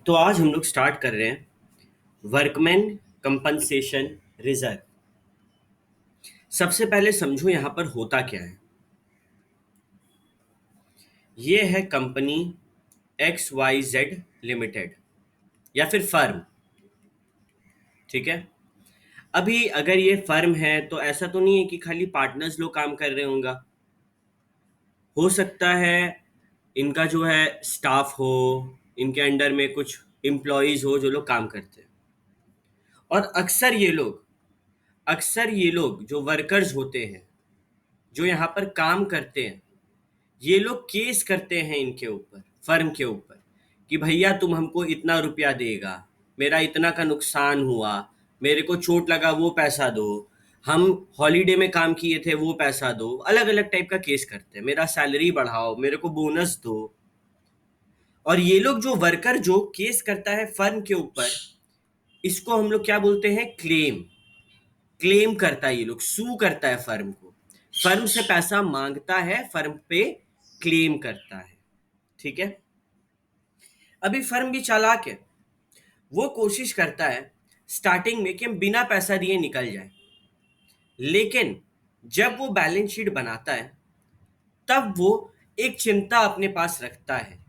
तो आज हम लोग स्टार्ट कर रहे हैं वर्कमैन कंपनसेशन रिजर्व। सबसे पहले समझो यहां पर होता क्या है। ये है company X Y Z limited या फिर फर्म। ठीक है। अभी अगर ये फर्म है तो ऐसा तो नहीं है कि खाली पार्टनर्स लोग काम कर रहे होंगे। हो सकता है इनका जो है स्टाफ हो, इनके अंडर में कुछ एम्प्लॉयज हो जो लोग काम करते हैं। और अक्सर ये लोग जो वर्कर्स होते हैं, जो यहाँ पर काम करते हैं, ये लोग केस करते हैं इनके ऊपर, फर्म के ऊपर, कि भैया तुम हमको इतना रुपया देगा, मेरा इतना का नुकसान हुआ, मेरे को चोट लगा वो पैसा दो, हम हॉलीडे में काम किए थे वो पैसा दो। अलग अलग टाइप का केस करते हैं, मेरा सैलरी बढ़ाओ, मेरे को बोनस दो। और ये लोग जो वर्कर जो केस करता है फर्म के ऊपर, इसको हम लोग क्या बोलते हैं? क्लेम। क्लेम करता है, ये लोग सू करता है फर्म को, फर्म से पैसा मांगता है, फर्म पे क्लेम करता है। ठीक है। अभी फर्म भी चालाक है, वो कोशिश करता है स्टार्टिंग में कि हम बिना पैसा दिए निकल जाए। लेकिन जब वो बैलेंस शीट बनाता है तब वो एक चिंता अपने पास रखता है,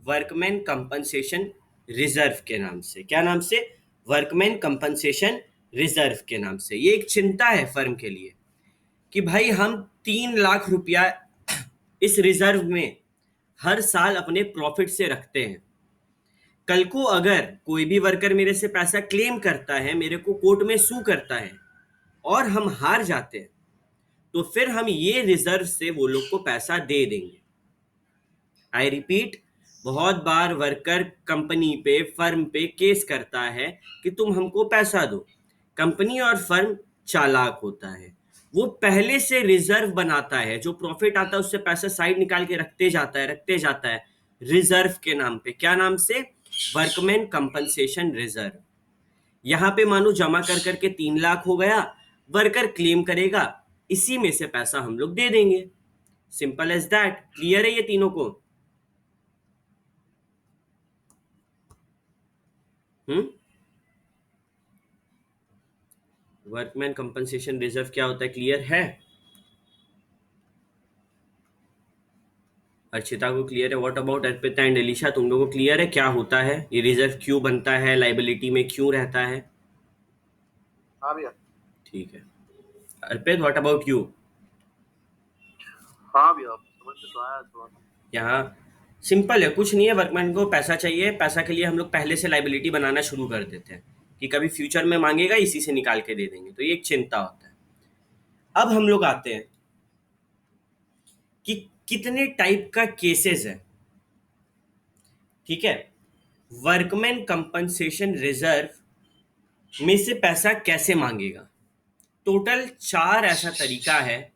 वर्कमैन कंपनसेशन रिजर्व के नाम से। क्या नाम से? वर्कमैन कंपनसेशन रिजर्व के नाम से। ये एक चिंता है फर्म के लिए कि भाई हम 3 लाख रुपया इस रिजर्व में हर साल अपने प्रॉफिट से रखते हैं। कल को अगर कोई भी वर्कर मेरे से पैसा क्लेम करता है, मेरे को कोर्ट में सू करता है और हम हार जाते हैं, तो फिर हम ये रिजर्व से वो लोग को पैसा दे देंगे। आई रिपीट, बहुत बार वर्कर कंपनी पे, फर्म पे केस करता है कि तुम हमको पैसा दो। कंपनी और फर्म चालाक होता है, वो पहले से रिजर्व बनाता है, जो प्रॉफिट आता है उससे पैसा साइड निकाल के रखते जाता है रिजर्व के नाम पे। क्या नाम से? Workman compensation reserve. यहां पे मानो जमा कर करके 3 लाख हो गया, वर्कर क्लेम करेगा, इसी में से पैसा हम लोग दे देंगे। Simple as that. क्लियर है ये तीनों को? हम्म। वर्कमैन कंपनसेशन रिजर्व क्या होता है? क्लियर है? अर्चिता को क्लियर है। What about Arpita and Elisha, तुम लोगों को क्लियर है क्या होता है ये रिजर्व, क्यों बनता है, लाइबिलिटी में क्यों रहता है? हाँ भैया। ठीक है। अर्पित, व्हाट अबाउट यू? हाँ भैया, समझ में तो आया थोड़ा सा। यहाँ सिंपल है, कुछ नहीं है। वर्कमैन को पैसा चाहिए, पैसा के लिए हम लोग पहले से लाइबिलिटी बनाना शुरू कर देते हैं कि कभी फ्यूचर में मांगेगा, इसी से निकाल के दे देंगे। तो ये एक चिंता होता है। अब हम लोग आते हैं कि कितने टाइप का केसेस है। ठीक है। वर्कमैन कंपनसेशन रिजर्व में से पैसा कैसे मांगेगा? टोटल 4 ऐसा तरीका है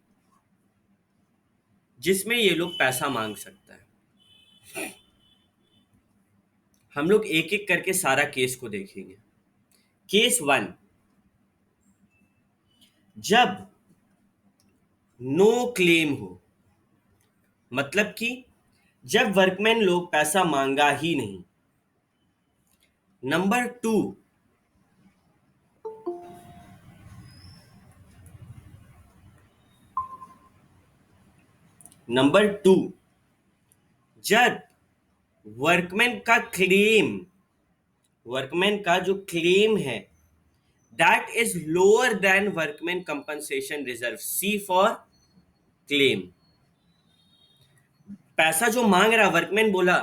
जिसमें ये लोग पैसा मांग सकता है। हम लोग एक एक करके सारा केस को देखेंगे। केस 1, जब नो क्लेम हो, मतलब कि जब वर्कमैन लोग पैसा मांगा ही नहीं। नंबर 2, नंबर 2, जब वर्कमैन का क्लेम, वर्कमैन का जो क्लेम है that is lower than workman compensation reserve. C for claim. पैसा जो मांग रहा, वर्कमैन बोला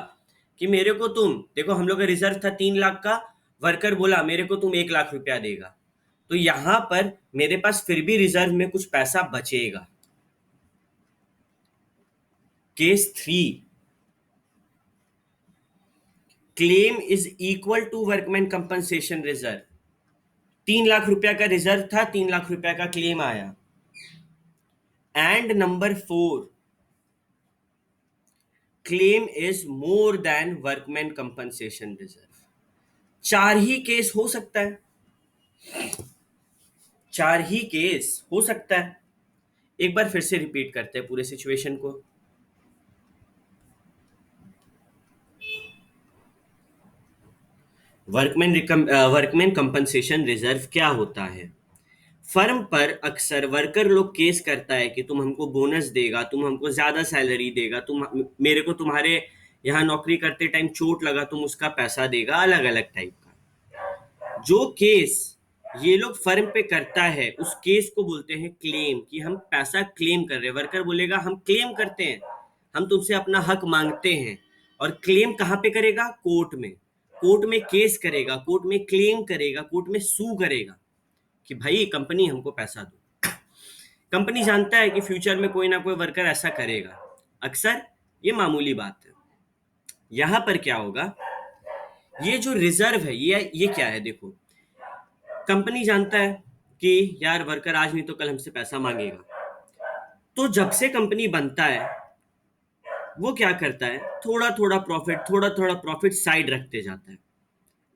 कि मेरे को तुम देखो, हम लोग का रिजर्व था 3 लाख का, वर्कर बोला मेरे को तुम 1 लाख रुपया देगा, तो यहां पर मेरे पास फिर भी रिजर्व में कुछ पैसा बचेगा। Case 3, claim is equal to workman compensation reserve. 3 lakh रुपया का रिजर्व था, 3 लाख रुपया का क्लेम आया। And number 4, claim is more than workman compensation reserve. 4 he case हो सकता है, 4 ही केस हो सकता है। एक बार फिर से रिपीट करते हैं पूरे सिचुएशन को। वर्कमैन कंपनसेशन रिजर्व क्या होता है? फर्म पर अक्सर वर्कर लोग केस करता है कि तुम हमको बोनस देगा, तुम हमको ज्यादा सैलरी देगा, तुम मेरे को तुम्हारे यहाँ नौकरी करते टाइम चोट लगा, तुम उसका पैसा देगा, अलग अलग टाइप का जो केस ये लोग फर्म पे करता है उस केस को बोलते हैं क्लेम, कि हम पैसा क्लेम कर रहे हैं। वर्कर बोलेगा हम क्लेम करते हैं, हम तुमसे अपना हक मांगते हैं। और क्लेम कहाँ पे करेगा? कोर्ट में। कोर्ट में केस करेगा, कोर्ट में क्लेम करेगा, कोर्ट में सू करेगा कि भाई कंपनी हमको पैसा दो। कंपनी जानता है कि फ्यूचर में कोई ना कोई वर्कर ऐसा करेगा, अक्सर ये मामूली बात है। यहां पर क्या होगा, ये जो रिजर्व है ये क्या है? देखो, कंपनी जानता है कि यार वर्कर आज नहीं तो कल हमसे पैसा मांगेगा, तो जब से कंपनी बनता है वो क्या करता है, थोड़ा थोड़ा प्रॉफिट साइड रखते जाता है,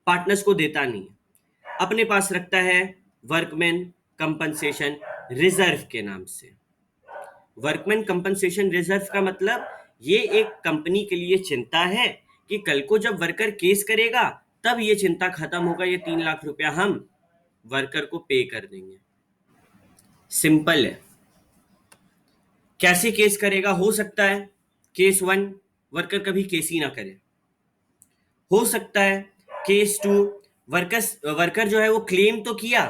पार्टनर्स को देता नहीं है, अपने पास रखता है वर्कमैन कंपनसेशन रिजर्व के नाम से। वर्कमैन कंपनसेशन रिजर्व का मतलब ये एक कंपनी के लिए चिंता है कि कल को जब वर्कर केस करेगा तब ये चिंता खत्म होगा, ये 3 लाख रुपया हम वर्कर को पे कर देंगे। सिंपल है। कैसे केस करेगा? हो सकता है केस 1 वर्कर कभी केस ही ना करे, हो सकता है केस 2 वर्कर जो है वो क्लेम तो किया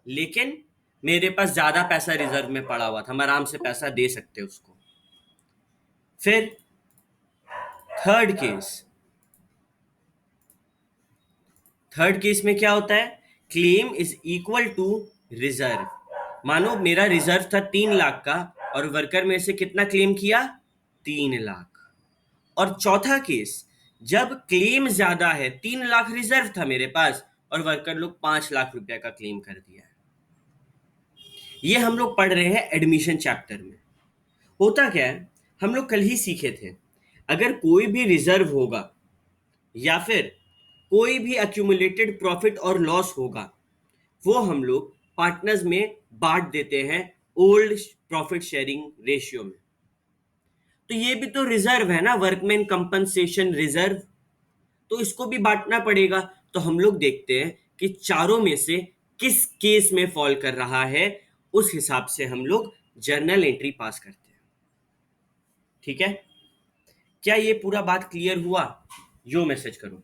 लेकिन मेरे पास ज्यादा पैसा रिजर्व में पड़ा हुआ था, हम आराम से पैसा दे सकते उसको। फिर थर्ड केस, थर्ड केस में क्या होता है, claim is equal to reserve. मानो मेरा रिजर्व था 3 लाख का और वर्कर में से कितना क्लेम किया? 3 लाख। और चौथा केस, जब क्लेम ज्यादा है, 3 लाख रिजर्व था मेरे पास और वर्कर लोग 5 लाख रुपया का क्लेम कर दिया है। ये हम लोग पढ़ रहे हैं एडमिशन चैप्टर में। होता क्या है, हम लोग कल ही सीखे थे, अगर कोई भी रिजर्व होगा या फिर कोई भी अक्यूमुलेटेड प्रॉफिट और लॉस होगा, वो हम लोग पार्टनर्स में बांट देते हैं ओल्ड प्रॉफिट शेयरिंग रेशियो में। तो ये भी तो रिजर्व है ना, वर्कमैन कंपनसेशन रिजर्व, तो इसको भी बांटना पड़ेगा। तो हम लोग देखते हैं कि चारों में से किस केस में फॉल कर रहा है, उस हिसाब से हम लोग जर्नल एंट्री पास करते हैं। ठीक है, क्या ये पूरा बात क्लियर हुआ? यो मैसेज करो।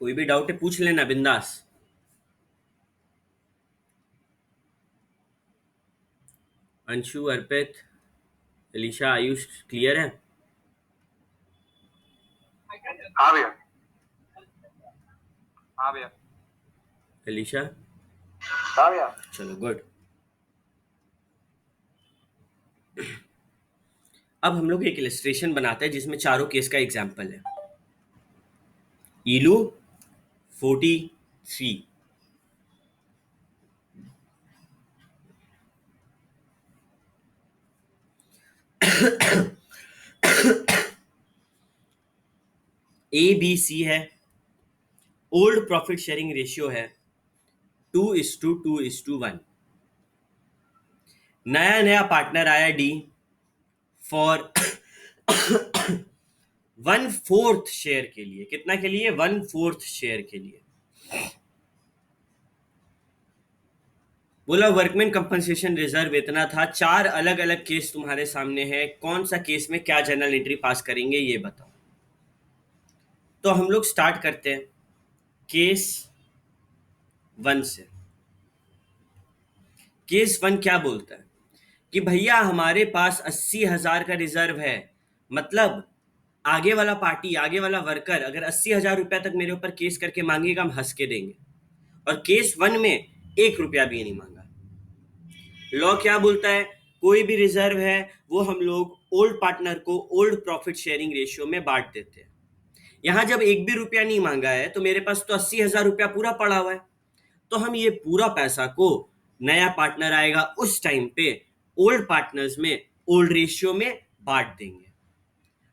कोई भी डाउट है पूछ लेना बिंदास। अंशु, अर्पित, एलिशा, आयुष क्लियर है? हाँ भैया। हाँ भैया। एलिशा? हाँ भैया। चलो गुड। अब हम लोग एक इलस्ट्रेशन बनाते हैं जिसमें चारों केस का एग्जाम्पल है। ईलू 43, ए बी सी है, ओल्ड प्रॉफिट शेयरिंग रेशियो है 2:2:1। नया नया पार्टनर आया डी फॉर 1/4 शेयर के लिए। कितना के लिए? 1/4 शेयर के लिए। बोला वर्कमैन कंपनसेशन रिजर्व इतना था। चार अलग अलग केस तुम्हारे सामने है, कौन सा केस में क्या जर्नल एंट्री पास करेंगे ये बताओ। तो हम लोग स्टार्ट करते हैं केस 1 से। केस 1 क्या बोलता है कि भैया हमारे पास 80,000 का रिजर्व है, मतलब आगे वाला पार्टी, आगे वाला वर्कर अगर 80,000 रुपया तक मेरे ऊपर केस करके मांगेगा, हम हंस के देंगे। और केस 1 में 1 रुपया भी नहीं मांगा। लॉ क्या बोलता है, कोई भी रिजर्व है वो हम लोग ओल्ड पार्टनर को ओल्ड प्रॉफिट शेयरिंग रेशियो में बांट देते हैं। यहां जब 1 भी रुपया नहीं मांगा है तो मेरे पास तो 80,000 रुपया पूरा पड़ा हुआ है, तो हम ये पूरा पैसा को नया पार्टनर आएगा उस टाइम पे ओल्ड पार्टनर्स में ओल्ड रेशियो में बांट देंगे।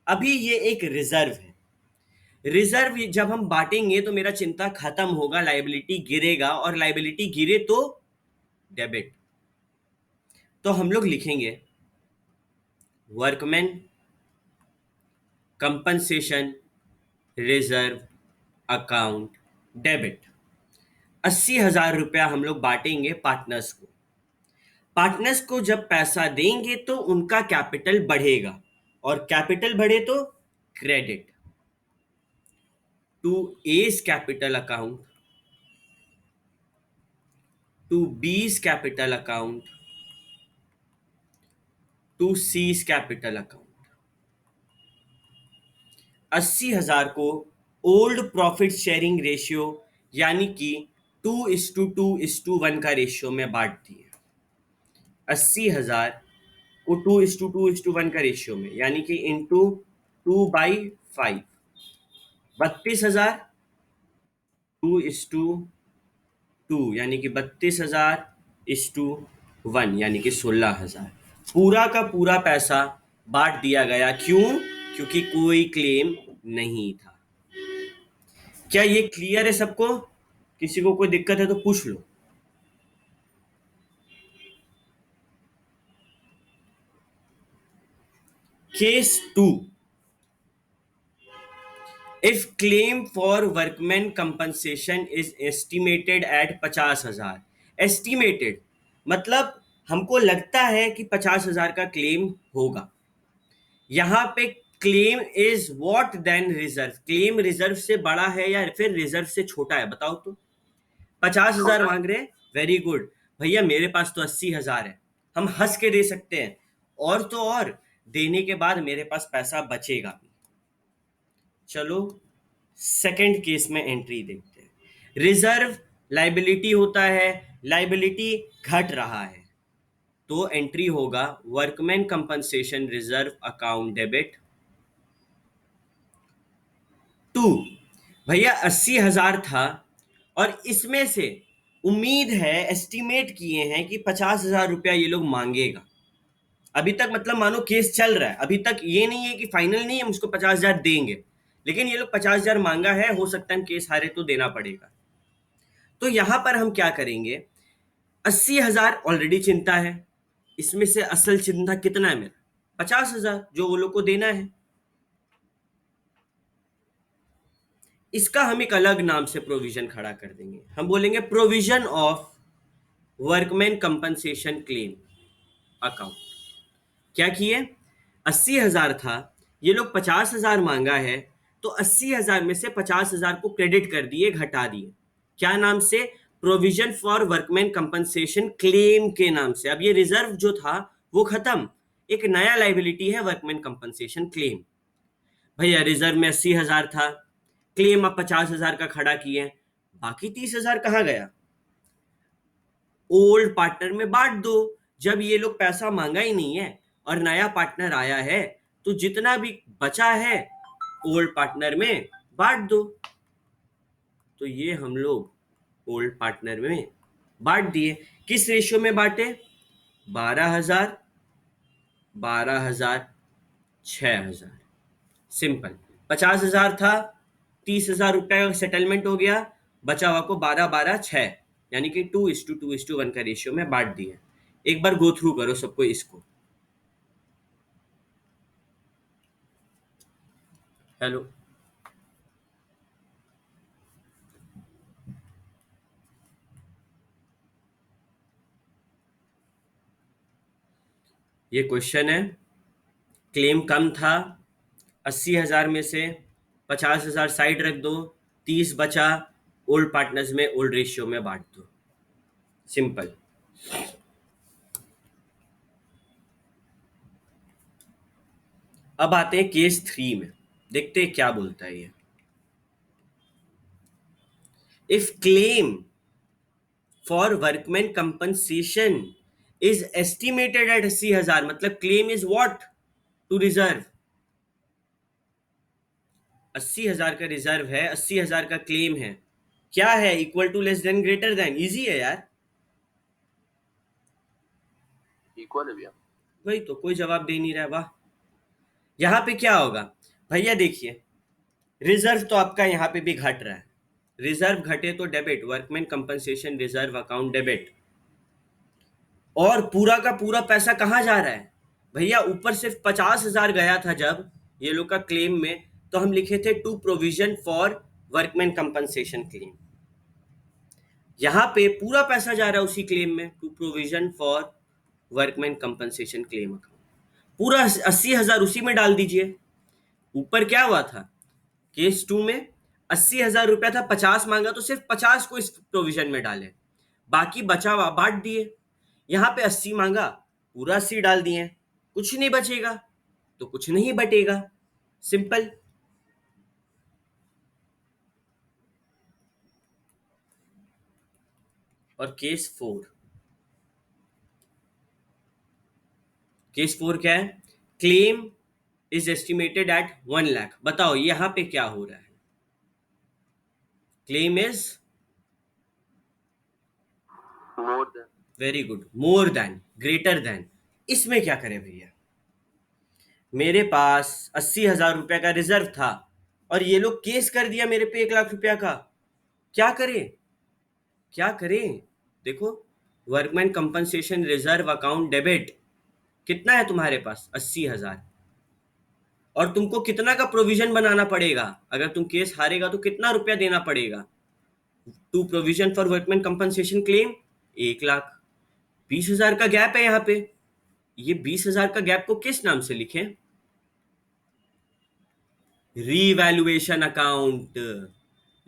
अभी ये एक रिजर्व है। रिजर्व जब हम बांटेंगे तो मेरा चिंता खत्म होगा, लायबिलिटी गिरेगा, और लायबिलिटी गिरे तो डेबिट। तो हम लोग लिखेंगे workman compensation reserve account debit. 80,000 रुपया हम लोग बांटेंगे पार्टनर्स को। पार्टनर्स को जब पैसा देंगे तो उनका कैपिटल बढ़ेगा, और कैपिटल बढ़े तो credit to A's capital account, to B's capital account, to C's capital account. 80,000 को ओल्ड प्रॉफिट शेयरिंग रेशियो यानी कि 2:2:1 का रेशियो में बांट दिए। 80,000 को 2:2:1 का रेशियो में यानी कि इंटू 2/5। 32,000 2:2 यानी कि 32,000:1 यानी कि 16,000। पूरा का पूरा पैसा बांट दिया गया। क्यों? क्योंकि कोई क्लेम नहीं था। क्या ये क्लियर है सबको? किसी को कोई दिक्कत है तो पूछ लो। Case 2, if claim for workman compensation is estimated at 50,000। Estimated मतलब हमको लगता है कि 50,000 का क्लेम होगा। यहां पे claim is what than reserve. Claim reserve से बड़ा है या फिर रिजर्व से छोटा है, बताओ तो। 50,000 मांग रहे हैं, वेरी गुड भैया, मेरे पास तो 80,000 है, हम हंस के दे सकते हैं। और तो और देने के बाद मेरे पास पैसा बचेगा भी। चलो सेकंड केस में एंट्री देखते हैं। रिजर्व लाइबिलिटी होता है, लाइबिलिटी घट रहा है, तो एंट्री होगा workman compensation reserve account debit to. भैया 80,000 था और इसमें से उम्मीद है, एस्टिमेट किए हैं कि 50,000 रुपया ये लोग मांगेगा। अभी तक मतलब मानो केस चल रहा है, अभी तक ये नहीं है कि फाइनल नहीं है, हम उसको 50,000 देंगे, लेकिन ये लोग 50,000 मांगा है, हो सकता है केस हारे तो देना पड़ेगा। तो यहां पर हम क्या करेंगे, 80,000 ऑलरेडी चिंता है, इसमें से असल चिंता कितना है मेरा, 50,000 जो वो लोग को देना है। इसका हम एक अलग नाम से प्रोविजन खड़ा कर देंगे, हम बोलेंगे provision of workman compensation claim account. क्या किए, 80,000 था, ये लोग 50,000 मांगा है, तो 80,000 में से 50,000 को क्रेडिट कर दिए, घटा दिए। क्या नाम से, provision for workman compensation claim के नाम से। अब ये रिजर्व जो था वो खत्म, एक नया लाइबिलिटी है वर्कमैन कंपनसेशन क्लेम। भैया रिजर्व में 80,000 था, क्लेम अब 50,000 का खड़ा किए, बाकी 30,000 कहाँ गया, ओल्ड पार्टनर में बांट दो। जब ये लोग पैसा मांगा ही नहीं है और नया पार्टनर आया है, तो जितना भी बचा है ओल्ड पार्टनर में बांट दो। तो ये हम लोग ओल्ड पार्टनर में बांट दिए। किस रेशियो में बांटे, 12,000 12,000 6,000। सिंपल, 50,000 था, 30,000 रुपया का सेटलमेंट हो गया, बचा हुआ को 12-12-6 यानी कि 2:2:1 का रेशियो में बांट दिया। एक बार गो थ्रू करो सबको इसको। हेलो, ये क्वेश्चन है, क्लेम कम था, 80,000 में से 50,000 साइड रख दो, 30 बचा, ओल्ड पार्टनर्स में ओल्ड रेशियो में बांट दो। सिंपल। अब आते हैं केस 3 में, देखते हैं क्या बोलता है ये। If claim for workman compensation is estimated at 80,000, मतलब claim is what, to reserve. 80,000 का रिजर्व है, 80,000 का क्लेम है, क्या है, equal to less than greater than, easy है यार, इक्वल है भैया। वही तो, कोई जवाब दे नहीं रहा है, वाह। यहां पे क्या होगा भैया, देखिए रिजर्व तो आपका यहां पे भी घट रहा है, रिजर्व घटे तो debit, workman compensation reserve account debit. और पूरा का पूरा पैसा कहाँ जा रहा है भैया? ऊपर सिर्फ 50,000 गया था जब ये लोग का क्लेम में, तो हम लिखे थे to provision for workman compensation claim. यहां पे पूरा पैसा जा रहा है उसी क्लेम में, to provision for workman compensation claim account. पूरा 80,000 उसी में डाल दीजिए। ऊपर क्या हुआ था, केस 2 में 80,000 रुपया था, 50 मांगा तो सिर्फ 50 को इस प्रोविजन में डाले, बाकी बचा हुआ बांट दिए। यहां पे 80 मांगा, पूरा 80 डाल दिए, कुछ नहीं बचेगा तो कुछ नहीं बटेगा, सिंपल। और केस 4 क्या है? Claim is estimated eight 1 lakh. बताओ यहां पे क्या हो रहा है? Claim is more than. Very good, more than, greater then. इसमें क्या करें भैया? मेरे पास 80,000 रुपया का रिजर्व था और ये लोग केस कर दिया मेरे पे 1 लाख रुपया का। क्या करें? क्या करें? देखो, workman compensation reserve account debit कितना है तुम्हारे पास? 80,000। और तुमको कितना का प्रोविजन बनाना पड़ेगा? अगर तुम केस हारेगा तो कितना रुपया देना पड़ेगा to provision for workman compensation claim? 1 lakh. 20,000 का गैप है यहाँ पे। ये 20,000 का गैप को किस नाम से लिखें? Revaluation account.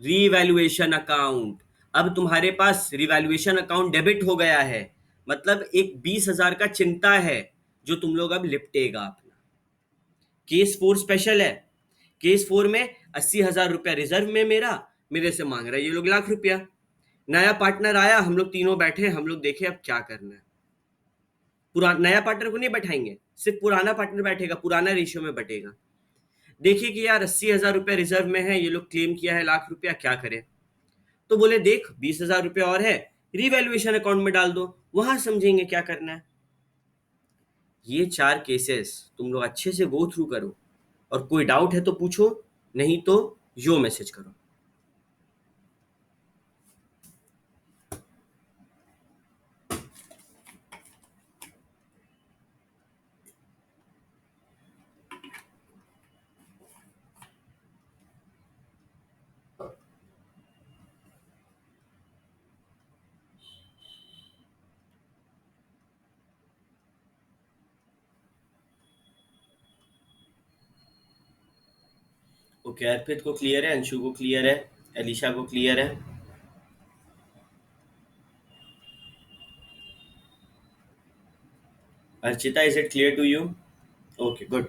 Revaluation account. अब तुम्हारे पास रिवैल्यूएशन अकाउंट डेबिट हो गया है, मतलब एक 20,000 का चिंता है जो तुम लोग अब लिपटेगा अपना। केस 4 स्पेशल है। केस 4 में 80,000 रुपया रिजर्व में मेरे से मांग रहा है ये लोग 1 लाख रुपया। नया पार्टनर आया, हम लोग तीनों बैठे, हम लोग देखे अब क्या करना है। नया पार्टनर को नहीं बैठाएंगे, सिर्फ पुराना पार्टनर बैठेगा, पुराना रेशियो में बटेगा। देखिए कि यार 80,000 रुपया रिजर्व में है, ये लोग क्लेम किया है 1 लाख रुपया, क्या करें? तो बोले देख 20,000 रुपया और है, रिवैल्यूएशन अकाउंट में डाल दो, वहां समझेंगे क्या करना है। ये 4 केसेस तुम लोग अच्छे से गो थ्रू करो, और कोई डाउट है तो पूछो, नहीं तो यो मैसेज करो। ओके, अर्पित को क्लियर है, अंशु को क्लियर है, एलिशा को क्लियर है। Archita, is it clear to you? Okay, good.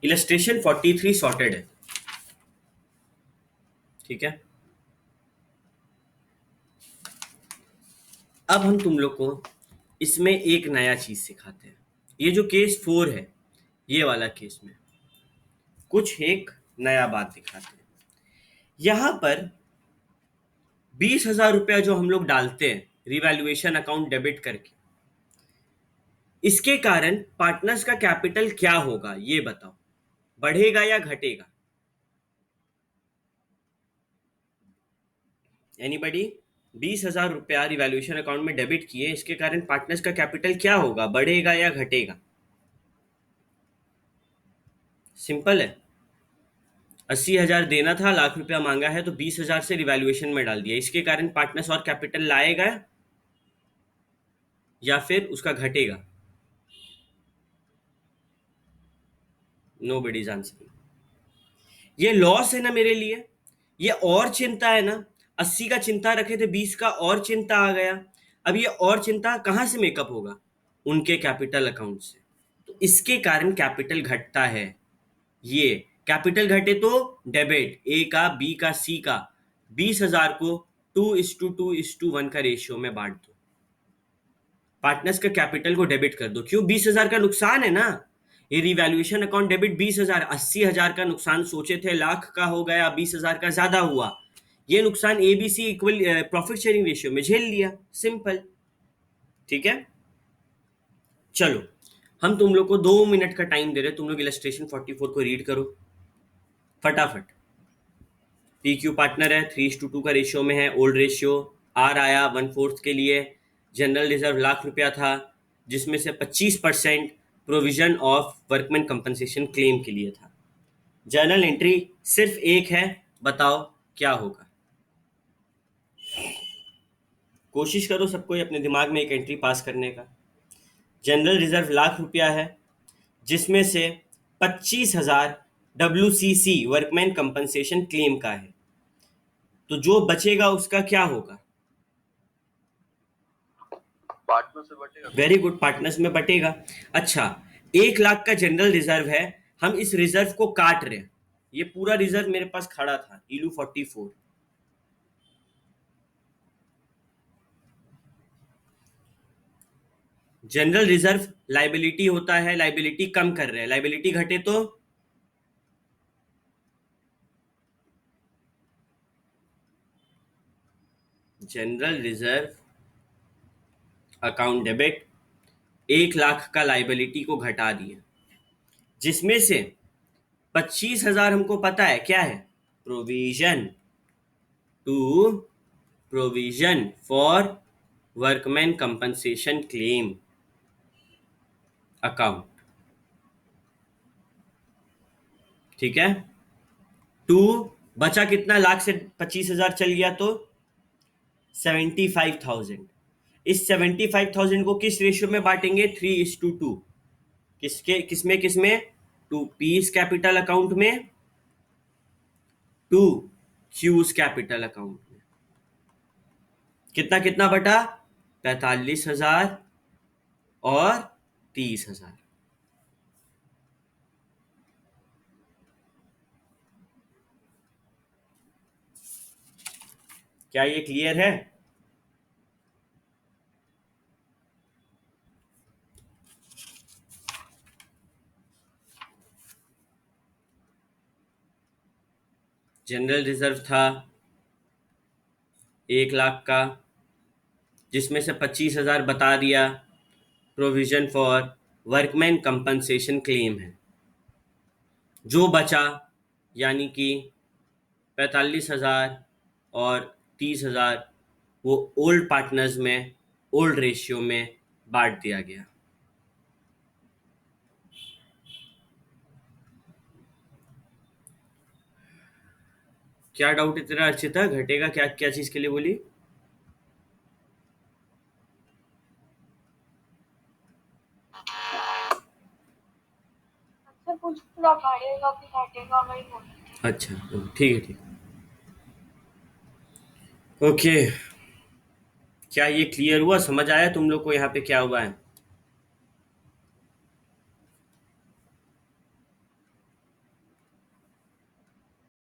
Illustration 43 sorted है, ठीक है। अब हम तुम लोग को इसमें एक नया चीज सिखाते हैं। ये जो केस 4 है, ये वाला केस में कुछ एक नया बात दिखाते हैं। यहां पर 20,000 रुपया जो हम लोग डालते हैं रिवैल्यूएशन अकाउंट डेबिट करके, इसके कारण पार्टनर्स का कैपिटल क्या होगा ये बताओ, बढ़ेगा या घटेगा? एनीबडी? 20,000 रुपया रिवैल्यूएशन अकाउंट में डेबिट किए, इसके कारण पार्टनर्स का कैपिटल क्या होगा, बढ़ेगा या घटेगा? सिंपल है। 80,000 देना था, 1 लाख रुपया मांगा है, तो 20,000 से रिवैल्यूएशन में डाल दिया, इसके कारण पार्टनर्स और कैपिटल लाएगा या फिर उसका घटेगा? No buddies answer. ये लॉस है ना मेरे लिए, ये और चिंता है ना। 80 का चिंता रखे थे, 20 का और चिंता आ गया। अब ये और चिंता कहां से मेकअप होगा? उनके कैपिटल अकाउंट से। तो इसके कारण कैपिटल घटता है। ये कैपिटल घटे तो डेबिट, ए का, बी का, सी का, 20,000 को 2:2:1 का रेशियो में बांट दो, पार्टनर्स का कैपिटल को डेबिट कर दो। क्यों? 20,000 का नुकसान है ना। ये रिवैल्यूएशन अकाउंट डेबिट 20,000, 80,000 का नुकसान सोचे थे लाख का हो गया, 20,000 का ज्यादा हुआ। ये नुकसान ABC equal profit sharing ratio में झेल लिया, सिंपल। ठीक है, चलो हम तुम लोग को 2 मिनट का टाइम दे रहे, तुम लोग इलस्ट्रेशन 44 को रीड करो फटाफट। पी क्यू पार्टनर है, 3:2 का रेशियो में है, ओल्ड रेशियो। आर आया 1/4 के लिए, जनरल रिजर्व लाख रुपया था, जिसमें से 25% provision of workman compensation claim के लिए था। जर्नल एंट्री सिर्फ एक है, बताओ क्या होगा। कोशिश करो सबको अपने दिमाग में एक एंट्री पास करने का। जनरल रिजर्व लाख रुपया है, जिसमें से 25,000 WCC वर्कमैन कंपनसेशन क्लेम का है, तो जो बचेगा उसका क्या होगा? पार्टनर से बटेगा। वेरी गुड, पार्टनर्स में बटेगा। अच्छा, 1 लाख का जनरल रिजर्व है, हम इस रिजर्व को काट रहे हैं। ये पूरा रिजर्व मेरे पास खड़ा था, इलू 44। जनरल रिजर्व लाइबिलिटी होता है, लाइबिलिटी कम कर रहे हैं, लाइबिलिटी घटे तो general reserve account debit 1 lakh का लाइबिलिटी को घटा दिया, जिसमें से 25,000 हमको पता है क्या है, provision to provision for workman compensation claim account. ठीक है, टू बचा कितना, लाख से 25,000 चल गया तो 75,000। इस 75,000 को किस रेशियो में बांटेंगे, 3:2। किसमें किसमें, टू पीस कैपिटल अकाउंट में, टू क्यूज कैपिटल अकाउंट में। कितना कितना बटा, 45,000 और 30,000। क्या ये क्लियर है? जनरल रिजर्व था 1 लाख का, जिसमें से 25,000 बता दिया provision for workman compensation claim है। जो बचा यानी कि 45,000 और 30,000, वो ओल्ड पार्टनर्स में ओल्ड रेशियो में बांट दिया गया। क्या डाउट है तेरा अर्चिता, घटेगा क्या, क्या चीज के लिए बोली? अच्छा कुछ पूरा बढ़ेगा कि घटेगा वही बोल। अच्छा ठीक है, ठीक। ओके, क्या ये क्लियर हुआ, समझ आया तुम लोग को यहाँ पे क्या हुआ है?